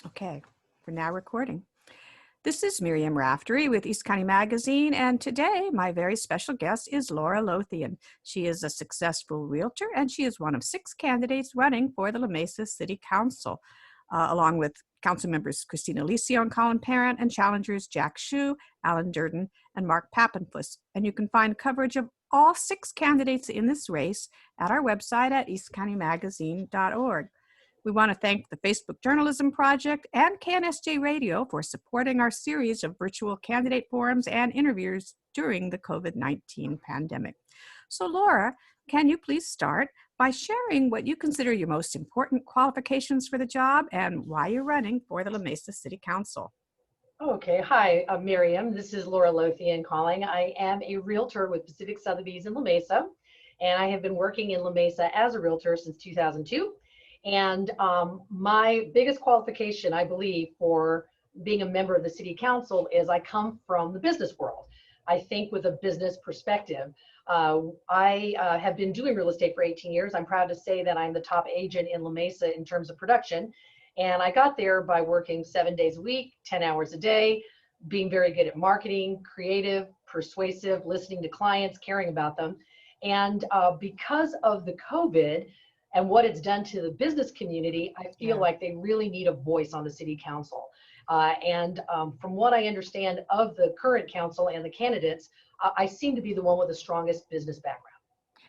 Okay, we're now recording. This is Miriam Raftery with East County Magazine, and today my very special guest is Laura Lothian. She is a successful realtor, and she is one of 6 candidates running for the La Mesa City Council, along with council members Christina Alicio and Colin Parent, and challengers Jack Shue, Alan Durden, and Mark Pappenfuss. And you can find coverage of all 6 candidates in this race at our website at eastcountymagazine.org. We want to thank the Facebook Journalism Project and KNSJ Radio for supporting our series of virtual candidate forums and interviews during the COVID-19 pandemic. So Laura, can you please start by sharing what you consider your most important qualifications for the job and why you're running for the La Mesa City Council? Okay, hi, I'm Miriam. This is Laura Lothian calling. I am a realtor with Pacific Sotheby's in La Mesa, and I have been working in La Mesa as a realtor since 2002. And my biggest qualification, I believe, for being a member of the City Council is I come from the business world. I think with a business perspective. I have been doing real estate for 18 years. I'm proud to say that I'm the top agent in La Mesa in terms of production. And I got there by working 7 days a week, 10 hours a day, being very good at marketing, creative, persuasive, listening to clients, caring about them. And because of the COVID, and what it's done to the business community, I feel like they really need a voice on the city council. From what I understand of the current council and the candidates, I seem to be the one with the strongest business background.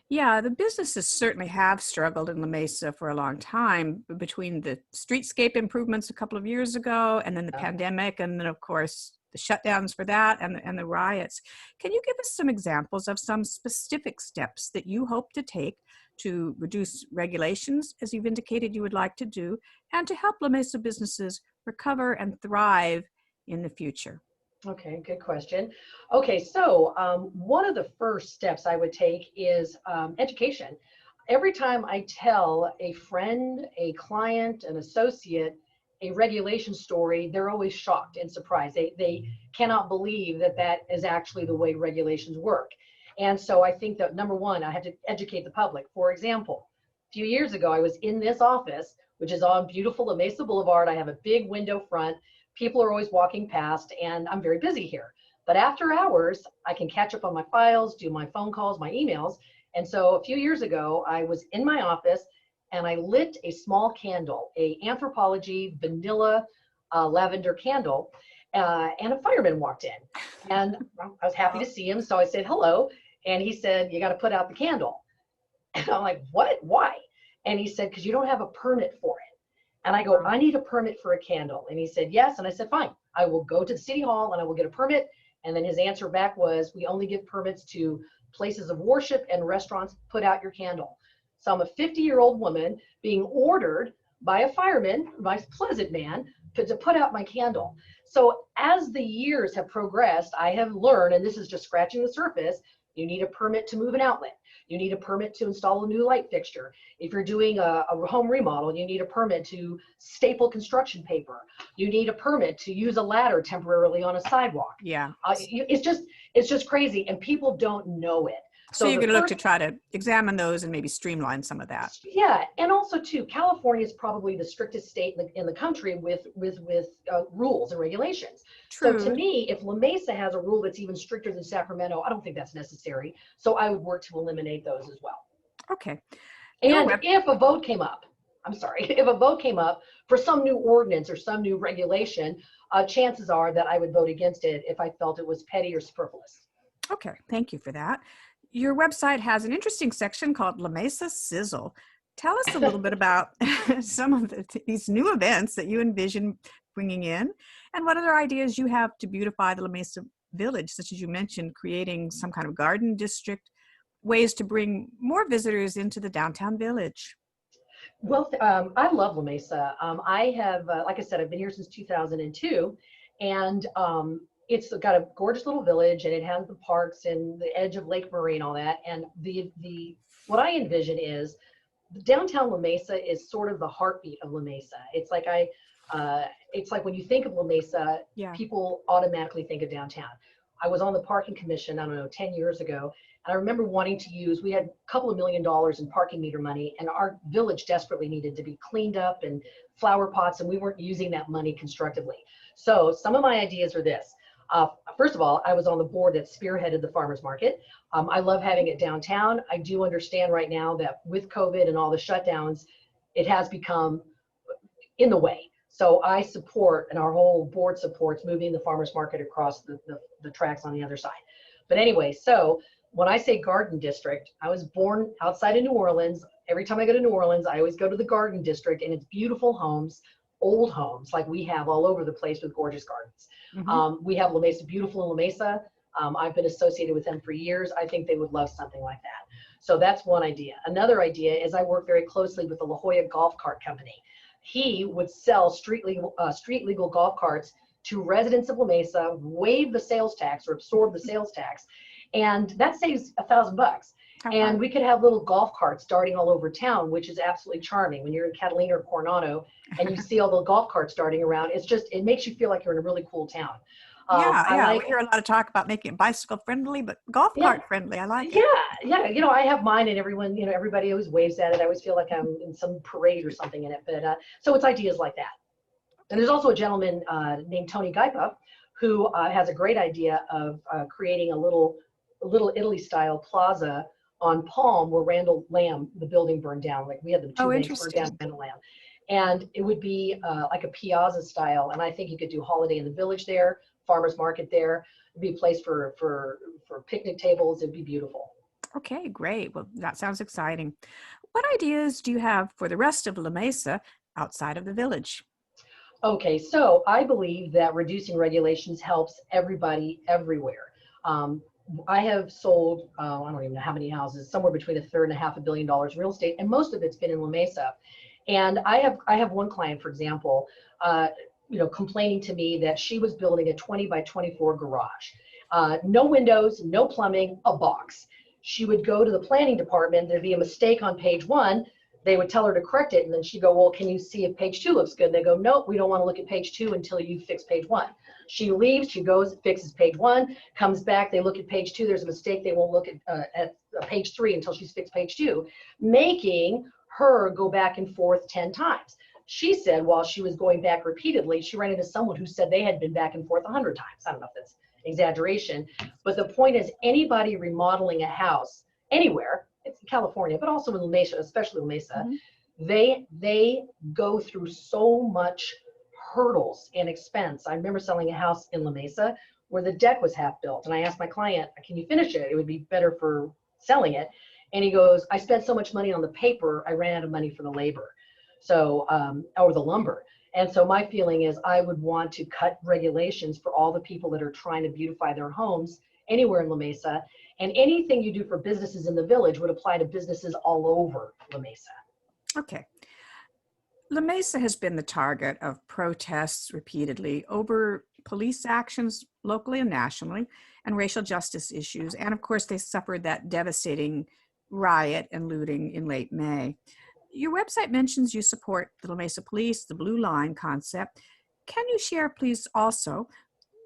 Yeah, the businesses certainly have struggled in La Mesa for a long time between the streetscape improvements a couple of years ago and then the pandemic, and then of course the shutdowns for that and the riots. Can you give us some examples of some specific steps that you hope to take to reduce regulations, as you've indicated you would like to do, and to help La Mesa businesses recover and thrive in the future? Okay, good question. Okay, so one of the first steps I would take is education. Every time I tell a friend, a client, an associate, a regulation story, they're always shocked and surprised. They cannot believe that that is actually the way regulations work. And so I think that number one, I have to educate the public. For example, a few years ago, I was in this office, which is on beautiful La Mesa Boulevard. I have a big window front. People are always walking past, and I'm very busy here. But after hours, I can catch up on my files, do my phone calls, my emails. And so a few years ago, I was in my office, and I lit a small candle, a Anthropologie vanilla lavender candle, and a fireman walked in. And I was happy to see him, so I said hello. And he said, "You got to put out the candle." And I'm like, "What? Why?" And he said, "Because you don't have a permit for it." And I go, "I need a permit for a candle." And he said, "Yes." And I said, "Fine, I will go to the city hall and I will get a permit." And then his answer back was, "We only give permits to places of worship and restaurants. Put out your candle." So I'm a 50-year-old woman being ordered by a fireman, by a pleasant man, to put out my candle. So as the years have progressed, I have learned, and this is just scratching the surface, you need a permit to move an outlet. You need a permit to install a new light fixture. If you're doing a home remodel, you need a permit to staple construction paper. You need a permit to use a ladder temporarily on a sidewalk. Yeah. It's just crazy, and people don't know it. So you're going to look to try to examine those and maybe streamline some of that. Yeah, and also too, California is probably the strictest state in the country with rules and regulations. True. So to me, if La Mesa has a rule that's even stricter than Sacramento, I don't think that's necessary. So I would work to eliminate those as well. Okay. And if a vote came up, if a vote came up for some new ordinance or some new regulation, chances are that I would vote against it if I felt it was petty or superfluous. Okay, thank you for that. Your website has an interesting section called La Mesa Sizzle. Tell us a little bit about some of these new events that you envision bringing in, and what other ideas you have to beautify the La Mesa village, such as you mentioned, creating some kind of garden district, ways to bring more visitors into the downtown village. Well, I love La Mesa. I have, like I said, I've been here since 2002, and it's got a gorgeous little village, and it has the parks and the edge of Lake Murray and all that. And what I envision is downtown La Mesa is sort of the heartbeat of La Mesa. It's like when you think of La Mesa, people automatically think of downtown. I was on the parking commission, I don't know, 10 years ago, And I remember wanting to use, we had a couple of $1 million in parking meter money, and our village desperately needed to be cleaned up and flower pots, and we weren't using that money constructively. So some of my ideas are this. First of all, I was on the board that spearheaded the farmers market. I love having it downtown. I do understand right now that with COVID and all the shutdowns, it has become in the way. So I support, and our whole board supports, moving the farmers market across the tracks on the other side. But anyway, so when I say garden district, I was born outside of New Orleans. Every time I go to New Orleans, I always go to the garden district, and it's beautiful homes, old homes like we have all over the place with gorgeous gardens. We have La Mesa, beautiful in La Mesa. I've been associated with them for years. I think they would love something like that. So that's one idea. Another idea is I work very closely with the La Jolla Golf Cart Company. He would sell street legal golf carts to residents of La Mesa, waive the sales tax or absorb the sales tax, and that saves $1,000. And we could have little golf carts darting all over town, which is absolutely charming. When you're in Catalina or Coronado and you see all the golf carts darting around, it makes you feel like you're in a really cool town. We hear a lot of talk about making it bicycle friendly, but golf cart friendly. I like it. Yeah. I have mine, and everyone, everybody always waves at it. I always feel like I'm in some parade or something in it. But so it's ideas like that. And there's also a gentleman named Tony Gaipa who has a great idea of creating a little Italy-style plaza on Palm, where Randall Lamb, the building, burned down. Like we had the two banks burned down, Randall Lamb. And it would be like a piazza style. And I think you could do Holiday in the Village there, farmers market there. It'd be a place for picnic tables. It'd be beautiful. Okay, great. Well, that sounds exciting. What ideas do you have for the rest of La Mesa outside of the village? Okay, so I believe that reducing regulations helps everybody everywhere. I have sold, I don't even know how many houses, somewhere between $1.5 billion and $500 million in real estate, and most of it's been in La Mesa. And I have one client, for example, complaining to me that she was building a 20 by 24 garage. No windows, no plumbing, a box. She would go to the planning department, there'd be a mistake on page 1, they would tell her to correct it, and then she'd go, well, can you see if page 2 looks good? And they go, nope, we don't want to look at page 2 until you fix page 1. She leaves, she goes, fixes page 1, comes back, they look at page 2, there's a mistake, they won't look at page 3 until she's fixed page 2, making her go back and forth 10 times. She said while she was going back repeatedly, she ran into someone who said they had been back and forth 100 times. I don't know if that's exaggeration, but the point is, anybody remodeling a house anywhere, it's in California, but also in La Mesa, especially La Mesa, they go through so much hurdles and expense. I remember selling a house in La Mesa where the deck was half built, and I asked my client, can you finish it? It would be better for selling it. And he goes, I spent so much money on the paper, I ran out of money for the labor. So, or the lumber. And so my feeling is I would want to cut regulations for all the people that are trying to beautify their homes anywhere in La Mesa. And anything you do for businesses in the village would apply to businesses all over La Mesa. Okay. La Mesa has been the target of protests repeatedly over police actions locally and nationally, and racial justice issues. And of course, they suffered that devastating riot and looting in late May. Your website mentions you support the La Mesa Police, the Blue Line concept. Can you share, please, also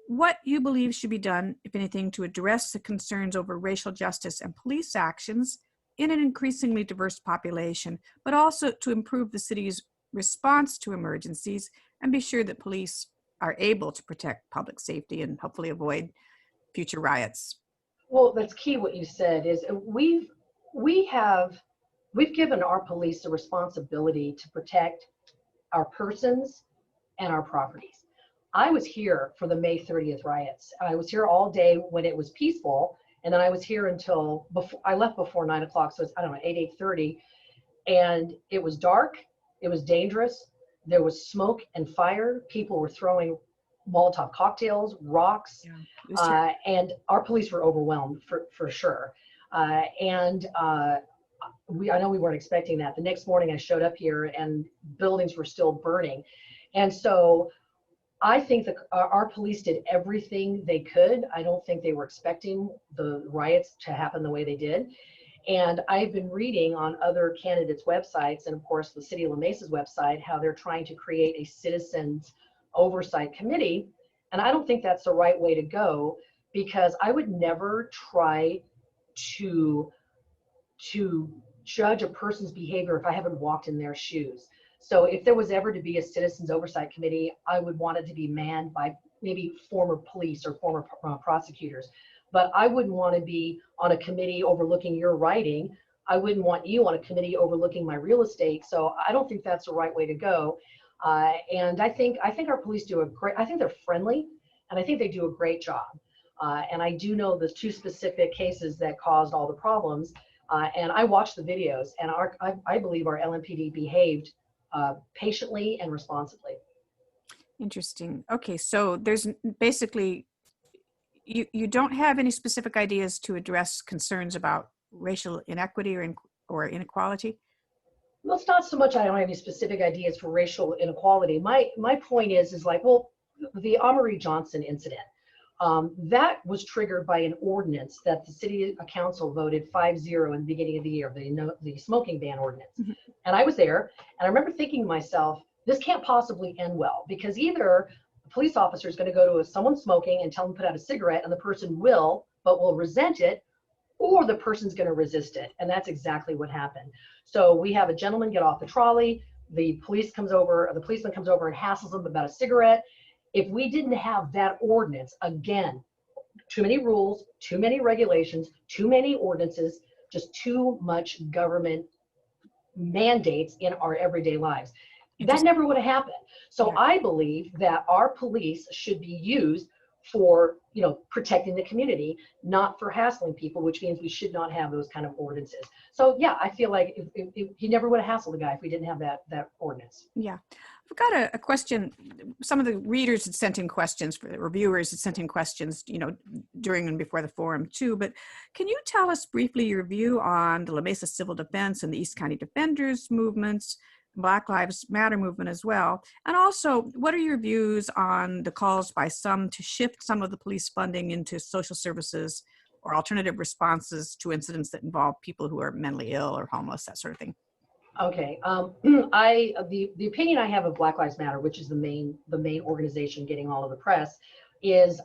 what you believe should be done, if anything, to address the concerns over racial justice and police actions in an increasingly diverse population, but also to improve the city's response to emergencies and be sure that police are able to protect public safety and hopefully avoid future riots? Well, that's key what you said is we've given our police the responsibility to protect our persons and our properties. I was here for the May 30th riots. I was here all day when it was peaceful, and then I was here until I left before 9 o'clock, so it's, I don't know, 8:30, and it was dark, it was dangerous, there was smoke and fire, people were throwing Molotov cocktails, rocks, and our police were overwhelmed for sure. I know we weren't expecting that. The next morning I showed up here and buildings were still burning. And so I think that our police did everything they could. I don't think they were expecting the riots to happen the way they did. And I've been reading on other candidates' websites, and of course the City of La Mesa's website, how they're trying to create a citizens oversight committee. And I don't think that's the right way to go, because I would never try to judge a person's behavior if I haven't walked in their shoes. So if there was ever to be a citizens oversight committee, I would want it to be manned by maybe former police or former prosecutors. But I wouldn't want to be on a committee overlooking your writing. I wouldn't want you on a committee overlooking my real estate. So I don't think that's the right way to go. And I think our police do a great, I think they're friendly, and I think they do a great job. And I do know the two specific cases that caused all the problems. And I watched the videos, and I believe our LMPD behaved patiently and responsibly. Interesting. Okay, so there's basically, you don't have any specific ideas to address concerns about racial inequity or inequality? Well, it's not so much I don't have any specific ideas for racial inequality. My point is like, well, the Amory Johnson incident, that was triggered by an ordinance that the city council voted 5-0 in the beginning of the year, the smoking ban ordinance. Mm-hmm. And I was there, and I remember thinking to myself, this can't possibly end well, because either a police officer is going to go to someone smoking and tell them to put out a cigarette, and the person will resent it, or the person's going to resist it. And that's exactly what happened. So we have a gentleman get off the trolley, the policeman comes over and hassles him about a cigarette. If we didn't have that ordinance, again, too many rules, too many regulations, too many ordinances, just too much government mandates in our everyday lives, that never would have happened. So yeah. I believe that our police should be used for, protecting the community, not for hassling people, which means we should not have those kind of ordinances. So yeah, I feel like if he never would have hassled the guy if we didn't have that ordinance. Yeah. I've got a question. Some of the readers had sent in questions, for the reviewers had sent in questions, during and before the forum too. But can you tell us briefly your view on the La Mesa Civil Defense and the East County Defenders movements, Black Lives Matter movement as well? And also, what are your views on the calls by some to shift some of the police funding into social services or alternative responses to incidents that involve people who are mentally ill or homeless, that sort of thing? Okay, the opinion I have of Black Lives Matter, which is the main organization getting all of the press, is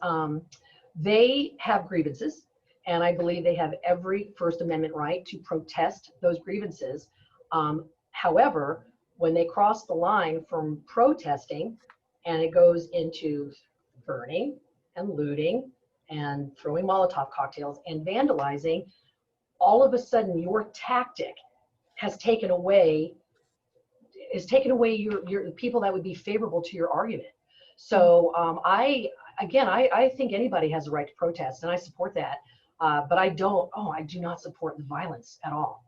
they have grievances, and I believe they have every First Amendment right to protest those grievances. However, when they cross the line from protesting and it goes into burning and looting and throwing Molotov cocktails and vandalizing, all of a sudden your tactic has taken away your people that would be favorable to your argument. So I think anybody has a right to protest, and I support that. But I do not support the violence at all.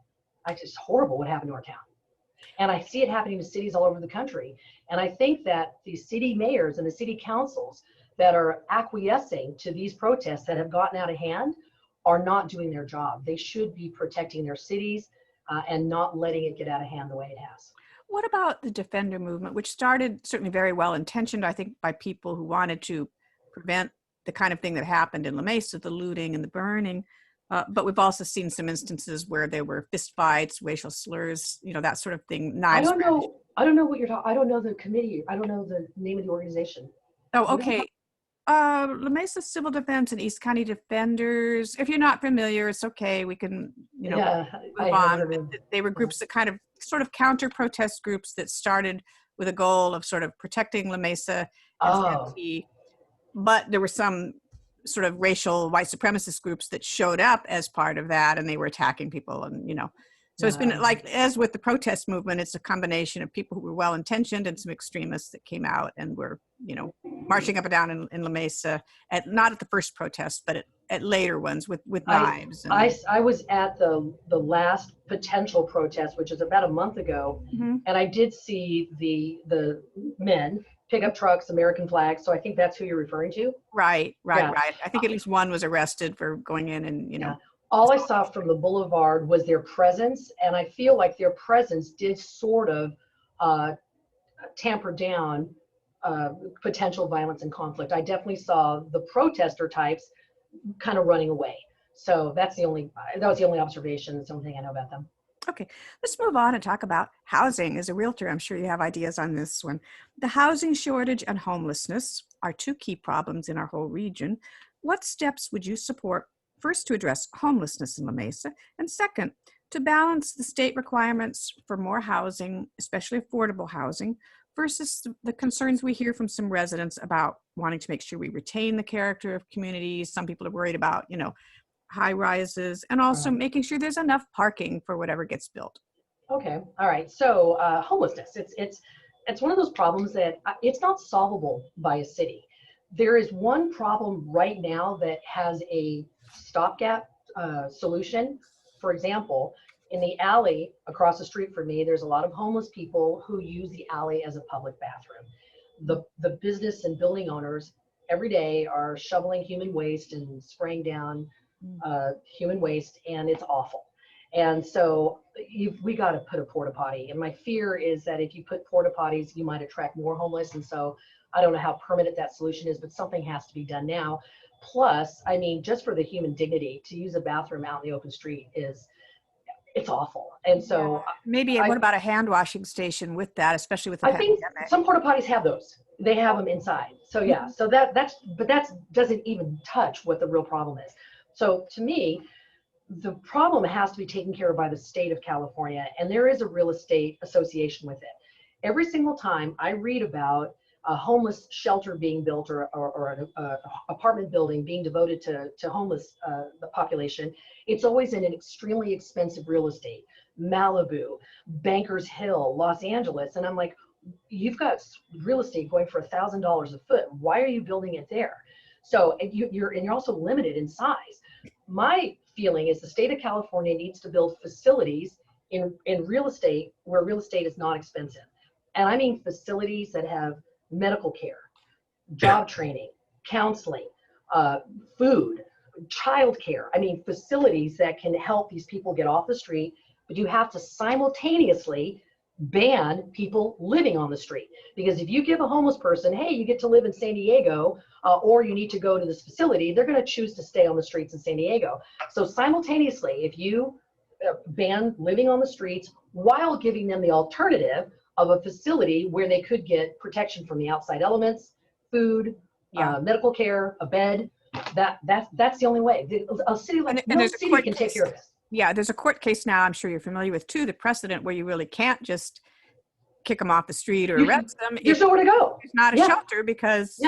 It's horrible what happened to our town. And I see it happening to cities all over the country. And I think that the city mayors and the city councils that are acquiescing to these protests that have gotten out of hand are not doing their job. They should be protecting their cities and not letting it get out of hand the way it has. What about the Defender movement, which started certainly very well intentioned, I think, by people who wanted to prevent the kind of thing that happened in La Mesa, the looting and the burning. But we've also seen some instances where there were fist fights, racial slurs, that sort of thing. I don't know what you're talking. I don't know the committee. I don't know the name of the organization. Oh, okay. La Mesa Civil Defense and East County Defenders. If you're not familiar, it's okay. We can, move on. They were groups that sort of counter-protest groups that started with a goal of sort of protecting La Mesa as MP. But there were some sort of racial white supremacist groups that showed up as part of that, and they were attacking people, and so it's been like, as with the protest movement, it's a combination of people who were well-intentioned and some extremists that came out and were marching up and down in La Mesa, not at the first protest, but at later ones with knives. I was at the last potential protest, which is about a month ago, and I did see the men, pickup trucks, American flags. So I think that's who you're referring to. Right. I think at least one was arrested for going in and, Yeah. All I saw from the boulevard was their presence. And I feel like their presence did sort of tamper down potential violence and conflict. I definitely saw the protester types kind of running away. So that was the only observation. That's the only thing I know about them. Okay, let's move on and talk about housing. As a realtor, I'm sure you have ideas on this one. The housing shortage and homelessness are two key problems in our whole region. What steps would you support First, to address homelessness in La Mesa, and second, to balance the state requirements for more housing, especially affordable housing, versus the concerns we hear from some residents about wanting to make sure we retain the character of communities. Some people are worried about, high rises, and also Right. making sure there's enough parking for whatever gets built. Okay. All right. So homelessness, it's one of those problems that it's not solvable by a city. There is one problem right now that has a stopgap solution. For example, in the alley across the street from me, there's a lot of homeless people who use the alley as a public bathroom. The business and building owners every day are shoveling human waste and spraying down human waste, and it's awful. And so we got to put a porta potty. And my fear is that if you put porta potties, you might attract more homeless. And so I don't know how permanent that solution is, but something has to be done now. Plus, I mean, just for the human dignity, to use a bathroom out in the open street it's awful. And so Maybe what about a hand washing station with that, especially with the I think pandemic? some porta potties have those. They have them inside. So yeah, so that doesn't even touch what the real problem is. So to me, the problem has to be taken care of by the state of California, and there is a real estate association with it. Every single time I read about a homeless shelter being built or an apartment building being devoted to homeless the population, it's always in an extremely expensive real estate. Malibu, Bankers Hill, Los Angeles, and I'm like, you've got real estate going for $1,000 a foot. Why are you building it there? So you're also limited in size. My feeling is the state of California needs to build facilities in real estate where real estate is not expensive. And I mean facilities that have medical care, job training, counseling, food, childcare. I mean, facilities that can help these people get off the street, but you have to simultaneously ban people living on the street. Because if you give a homeless person, hey, you get to live in San Diego, or you need to go to this facility, they're going to choose to stay on the streets in San Diego. So simultaneously, if you ban living on the streets while giving them the alternative of a facility where they could get protection from the outside elements, food, medical care, a bed, that's the only way. A city like no city can take care of this. Yeah, there's a court case now, I'm sure you're familiar with too, the precedent where you really can't just kick them off the street or arrest them. There's nowhere to go. It's not a shelter because,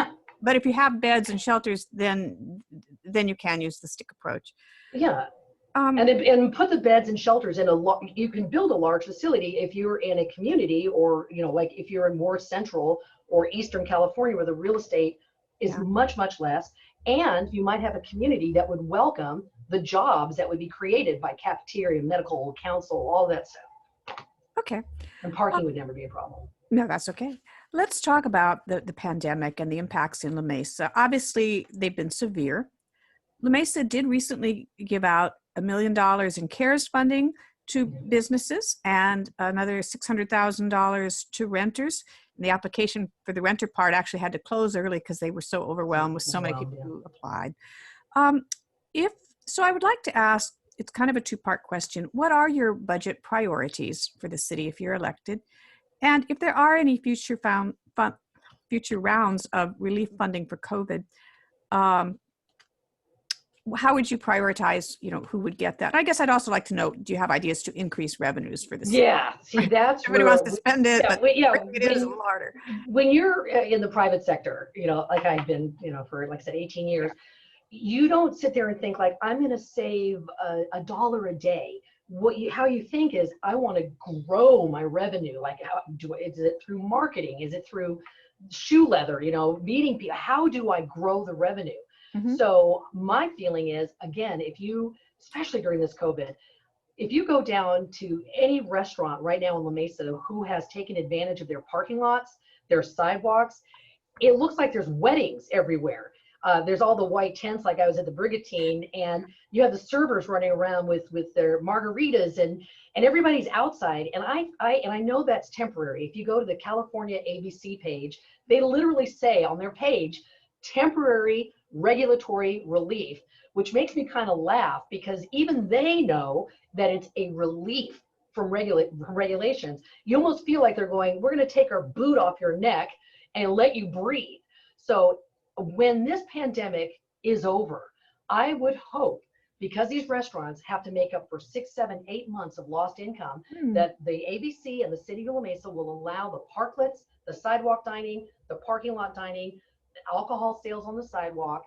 but if you have beds and shelters, then you can use the stick approach. Yeah. And put the beds and shelters in you can build a large facility if you're in a community, or, like if you're in more central or Eastern California where the real estate is much, much less. And you might have a community that would welcome the jobs that would be created by cafeteria, medical, council, all that stuff. Okay. And parking would never be a problem. No, that's okay. Let's talk about the pandemic and the impacts in La Mesa. Obviously, they've been severe. La Mesa did recently give out $1 million in CARES funding to businesses and another $600,000 to renters. And the application for the renter part actually had to close early because they were so overwhelmed with so many people who applied. So I would like to ask, it's kind of a two-part question. What are your budget priorities for the city if you're elected? And if there are any future rounds of relief funding for COVID, how would you prioritize, who would get that? I guess I'd also like to know, do you have ideas to increase revenues for the city? Yeah, see, that's everybody wants to spend it, but it is a little harder. When you're in the private sector, like I've been, for, like I said, 18 years, you don't sit there and think like, I'm going to save $1 a day. How you think is, I want to grow my revenue. Like, is it through marketing? Is it through shoe leather, meeting people? How do I grow the revenue? Mm-hmm. So my feeling is, again, especially during this COVID, if you go down to any restaurant right now in La Mesa who has taken advantage of their parking lots, their sidewalks, it looks like there's weddings everywhere. There's all the white tents, like I was at the Brigantine, and you have the servers running around with their margaritas, and everybody's outside. And I know that's temporary. If you go to the California ABC page, they literally say on their page, temporary regulatory relief, which makes me kind of laugh because even they know that it's a relief from regulations. You almost feel like they're going, we're going to take our boot off your neck and let you breathe. So when this pandemic is over, I would hope because these restaurants have to make up for 6, 7, 8 months of lost income, Hmm. that the ABC and the city of La Mesa will allow the parklets, the sidewalk dining, the parking lot dining, the alcohol sales on the sidewalk.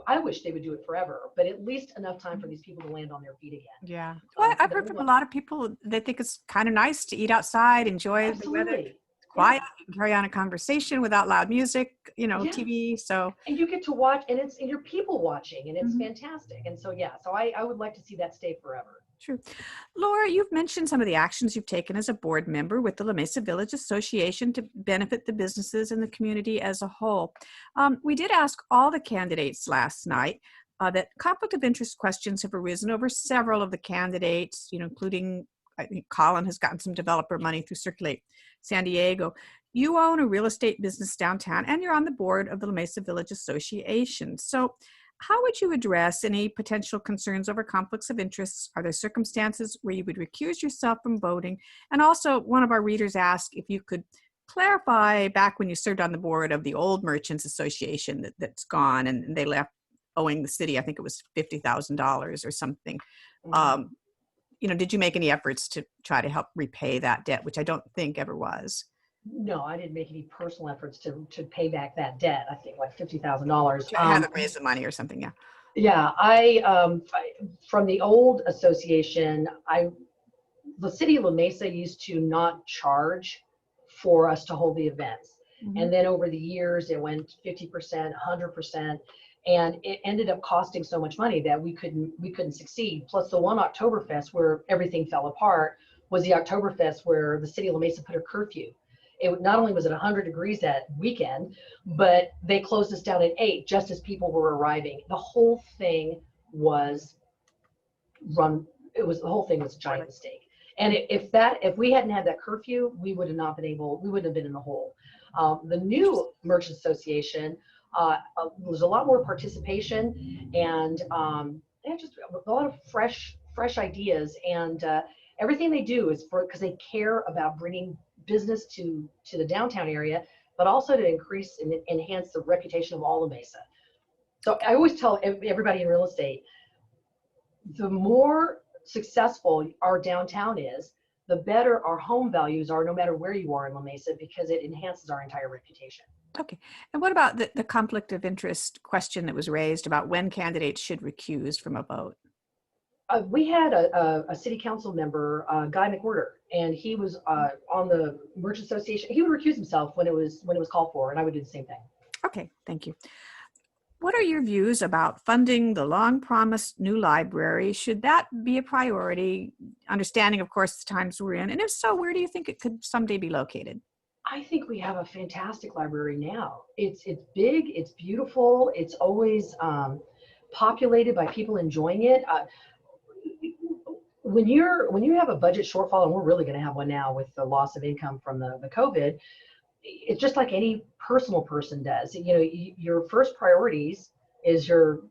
I wish they would do it forever, but at least enough time for these people to land on their feet again. Yeah. Well, I've heard Number from a one, lot of people, they think it's kind of nice to eat outside, enjoy the weather, absolutely. quiet, Yeah. you can carry on a conversation without loud music, Yeah. TV. So, And you get to watch, and you're people watching, and it's mhm, fantastic. And so, yeah, so I would like to see that stay forever. true. Laura, you've mentioned some of the actions you've taken as a board member with the La Mesa Village Association to benefit the businesses and the community as a whole. We did ask all the candidates last night that conflict of interest questions have arisen over several of the candidates, including I think Colin has gotten some developer money through Circulate San Diego. You own a real estate business downtown and you're on the board of the La Mesa Village Association. So how would you address any potential concerns over conflicts of interest? Are there circumstances where you would recuse yourself from voting? And also, one of our readers asked if you could clarify back when you served on the board of the old Merchants Association that's gone and they left owing the city, I think it was $50,000 or something. Mhm. Um, did you make any efforts to try to help repay that debt, which I don't think ever was? No, I didn't make any personal efforts to pay back that debt. I think like $50,000. I haven't raised the money or something, yeah. Yeah, from the old association, the city of La Mesa used to not charge for us to hold the events. Mhm. And then over the years, it went 50%, 100%, and it ended up costing so much money that we couldn't succeed. Plus, the one Oktoberfest where everything fell apart was the Oktoberfest where the city of La Mesa put a curfew. It not only was it 100 degrees that weekend, but they closed us down at 8 just as people were arriving. The whole thing was run. The whole thing was a giant mistake. And if we hadn't had that curfew, we would have not been able. We wouldn't have been in the hole. The new Merchant Association, was a lot more participation, and just a lot of fresh ideas, and everything they do is because they care about bringing business to the downtown area, but also to increase and enhance the reputation of all of Mesa. So I always tell everybody in real estate, the more successful our downtown is, the better our home values are, no matter where you are in La Mesa, because it enhances our entire reputation. Okay. And what about the conflict of interest question that was raised about when candidates should recuse from a vote? We had a city council member, Guy McWhirter, and he was on the Merchant Association. He would recuse himself when it was called for, and I would do the same thing. Okay, thank you. What are your views about funding the long promised new library? Should that be a priority? Understanding, of course, the times we're in. And if so, where do you think it could someday be located? I think we have a fantastic library now. It's big, it's beautiful, it's always populated by people enjoying it. When you have a budget shortfall, and we're really going to have one now with the loss of income from the COVID, it's just like any personal person does. Your first priorities is your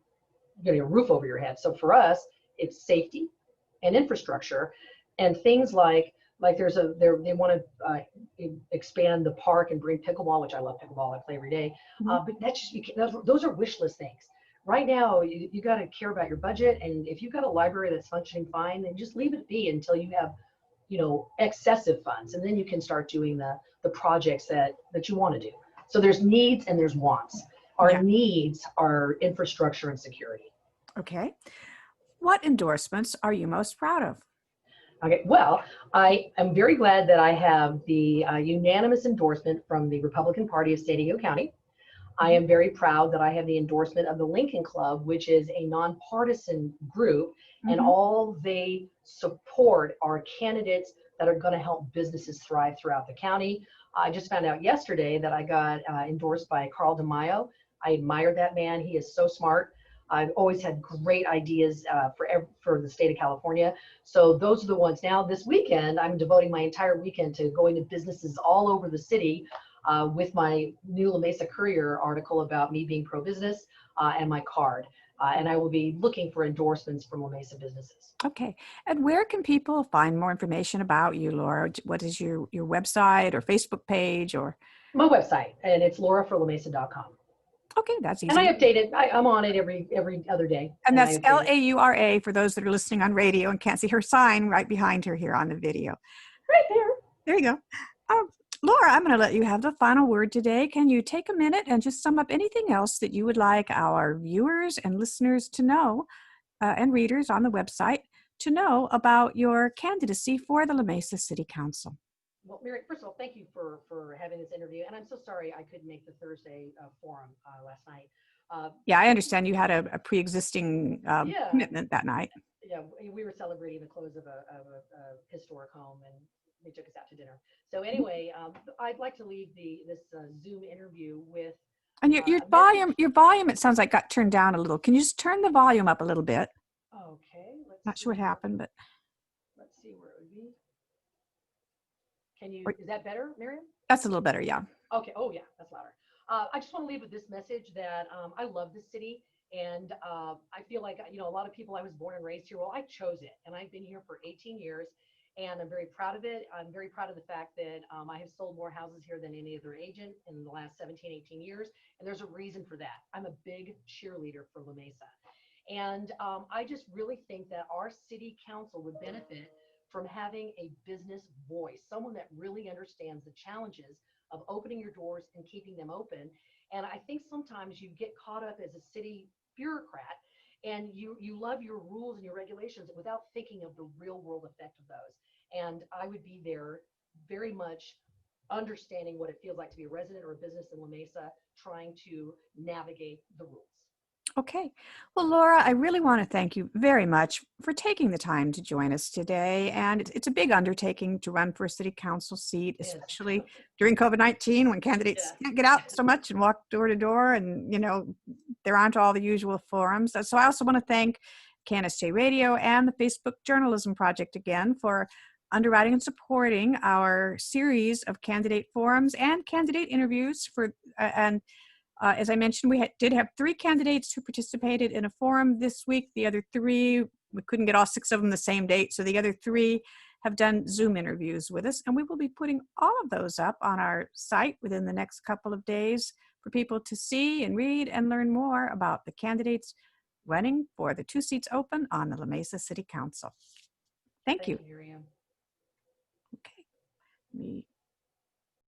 roof over your head. So for us, it's safety and infrastructure, and things like they want to expand the park and bring pickleball, which I love pickleball. I play every day. Mhm. But those are wish list things. Right now, you got to care about your budget, and if you've got a library that's functioning fine, then just leave it be until you have, excessive funds, and then you can start doing the projects that you want to do. So there's needs and there's wants. Our Yeah. needs are infrastructure and security. Okay. What endorsements are you most proud of? Okay, well, I am very glad that I have the unanimous endorsement from the Republican Party of San Diego County. I am very proud that I have the endorsement of the Lincoln Club, which is a nonpartisan group, and Mhm. all they support are candidates that are going to help businesses thrive throughout the county. I just found out yesterday that I got endorsed by Carl DeMaio. I admire that man. He is so smart. I've always had great ideas for the state of California. So those are the ones. Now this weekend, I'm devoting my entire weekend to going to businesses all over the city with my new La Mesa Courier article about me being pro-business and my card. And I will be looking for endorsements from La Mesa businesses. Okay. And where can people find more information about you, Laura? What is your website or Facebook page or? My website, and it's lauraforlamesa.com. Okay, that's And easy I to do. update it. I'm on it every other day, And and I that's update it. Laura for those that are listening on radio and can't see her sign right behind her here on the video. Right there. There you go. Um, Laura, I'm going to let you have the final word today. Can you take a minute and just sum up anything else that you would like our viewers and listeners to know, and readers on the website to know about your candidacy for the La Mesa City Council? Well, Mary, first of all, thank you for having this interview, and I'm so sorry I couldn't make the Thursday forum last night. Yeah, I It, understand you had a pre-existing yeah, commitment that night. yeah, we were celebrating the close of a historic home, and they took us out to dinner. So anyway, I'd like to leave this Zoom interview with And a message. your volume, it sounds like got turned down a little. Can you just turn the volume up a little bit? Okay, let's Not sure see what where happened, but let's see where it would be. Can or- you? Is that better, Miriam? that's a little better. Yeah. Okay. Oh, yeah, that's louder. I just want to leave with this message that I love this city, and I feel like a lot of people. I was born and raised here. Well, I chose it, and I've been here for 18 years, and I'm very proud of it. I'm very proud of the fact that I have sold more houses here than any other agent in the last 17, 18 years, and there's a reason for that. I'm a big cheerleader for La Mesa, and I just really think that our city council would benefit from having a business voice, someone that really understands the challenges of opening your doors and keeping them open. And I think sometimes you get caught up as a city bureaucrat, and you love your rules and your regulations without thinking of the real world effect of those. And I would be there very much understanding what it feels like to be a resident or a business in La Mesa, trying to navigate the rules. Okay. Well, Laura, I really want to thank you very much for taking the time to join us today. And it's a big undertaking to run for a city council seat, Yes. especially during COVID-19 when candidates Yeah. can't get out so much and walk door to door and, there aren't all the usual forums. So I also want to thank Canis J Radio and the Facebook Journalism Project again for underwriting and supporting our series of candidate forums and candidate interviews and as I mentioned, we did have 3 candidates who participated in a forum this week. The other 3, we couldn't get all 6 of them the same date. So the other 3 have done Zoom interviews with us. And we will be putting all of those up on our site within the next couple of days for people to see and read and learn more about the candidates running for the 2 seats open on the La Mesa City Council. Thank Thank you. you, Miriam. Okay.